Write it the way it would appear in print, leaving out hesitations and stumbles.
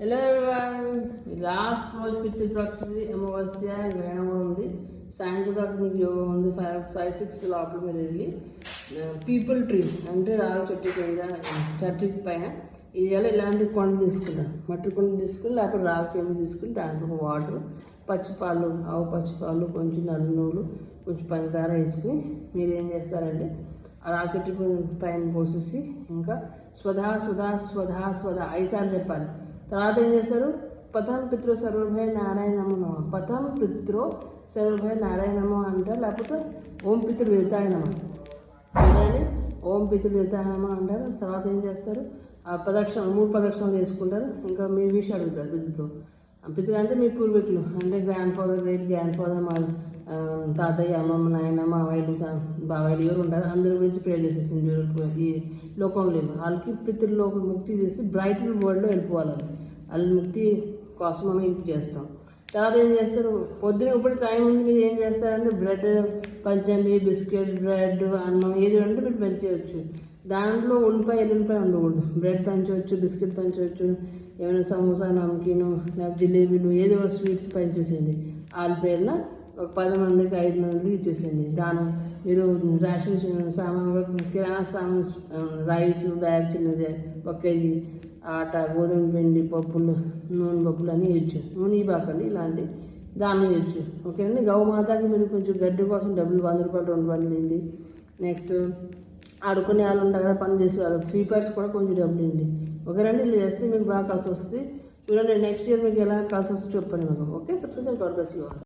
Hello everyone, last రోజు పితృ ప్రకృతి అమావాస్య గ్రహణం కూడా ఉంది. సాయంత్రం దాకా మీకు యోగం ఉంది. 5-6 లోపల మీరు వెళ్ళి పీపుల్ ట్రీ అంటే రావి చెట్టు కింద చెట్టు పైన ఇవాళ ఇలాంటి కొండ తీసుకుంటారు. మట్టి కొండ తీసుకుని లేకపోతే రావి చెంబు తీసుకుని దాంట్లో వాటర్, పచ్చిపాలు, ఆవు పచ్చిపాలు, కొంచెం నల్ల నూలు, కొంచెం పంచదార వేసుకుని మీరు ఏం చేస్తారంటే ఆ రావి చెట్టు పైన పోసేసి ఇంకా స్వధా స్వధా స్వధా స్వధా 5 సార్లు చెప్పాలి. తర్వాత ఏం చేస్తారు? పథం పిత్రో సర్వభయ నారాయణమో నమ, పథం పిత్రో సర్వభయ నారాయణమో అంటారు. లేకపోతే ఓం పితృదేవతాయ నమ అంటే ఓం పితృదేవతాయ నమ అంటారు. తర్వాత ఏం చేస్తారు? ఆ ప్రదక్షిణ 3 ప్రదక్షిణలు చేసుకుంటారు. ఇంకా మీ విషయం అడుగుతారు పితృతో. పితృ అంటే మీ పూర్వీకులు అంటే grand father, great grand father, మా తాతయ్య, అమ్మమ్మ, నాయన, మావయ్యలు, బాబాయిలు ఎవరు ఉంటారు అందరి గురించి ప్రేర్ చేసేసింది. ఈ లోకంలో లేదు వాళ్ళకి పితృలోక ముక్తి చేసి బ్రైట్ వరల్డ్లో వెళ్ళిపోవాలి. వాళ్ళ ముక్తి కోసం మనం ఇది చేస్తాం. తర్వాత ఏం చేస్తారు? పొద్దున ఇప్పుడు టైం ఉంది, మీరు ఏం చేస్తారంటే బ్రెడ్ పంచండి, బిస్కెట్, బ్రెడ్, అన్నం ఏది అంటే మీరు పంచేయచ్చు. దాంట్లో ఎల్లుల్లిపాయ ఉండకూడదు. బ్రెడ్ పంచవచ్చు, బిస్కెట్ పంచవచ్చు, ఏమైనా సమోసా, నమ్కీను, లేకపోతే జిలేబీలు ఏదో ఒక స్వీట్స్ పంచేసేయండి. వాళ్ళ పేరున ఒక 10 మందికి 5 మందికి ఇచ్చేసేయండి. దానం మీరు రేషన్ సామాన్, కిరాణా సామాన్, రైస్ బ్యాగ్ చిన్నది 1 కేజీ, ఆట, గోధుమ పిండి, పప్పులు, నూనె పప్పులు అన్నీ ఇవ్వచ్చు. నూనె బాకండి, ఇలాంటి దానం ఇవ్వచ్చు. ఓకేనండి. గౌమాతకి మీరు కొంచెం గడ్డి కోసం డబ్బులు 100 రూపాయలు 2 రూపాయలు ఇవ్వండి. నెక్స్ట్ ఆడుకునే వాళ్ళు ఉంటారు కదా, పని చేసే వాళ్ళు, స్వీపర్స్ కూడా కొంచెం డబ్బులు ఇవ్వండి. ఓకేనండి. ఇలా చేస్తే మీకు బాగా కలిసి వస్తుంది. చూడండి నెక్స్ట్ ఇయర్ మీకు ఎలా కలిసి వస్తుంది చెప్పండి నాకు. Okay, subscribe, God bless you all.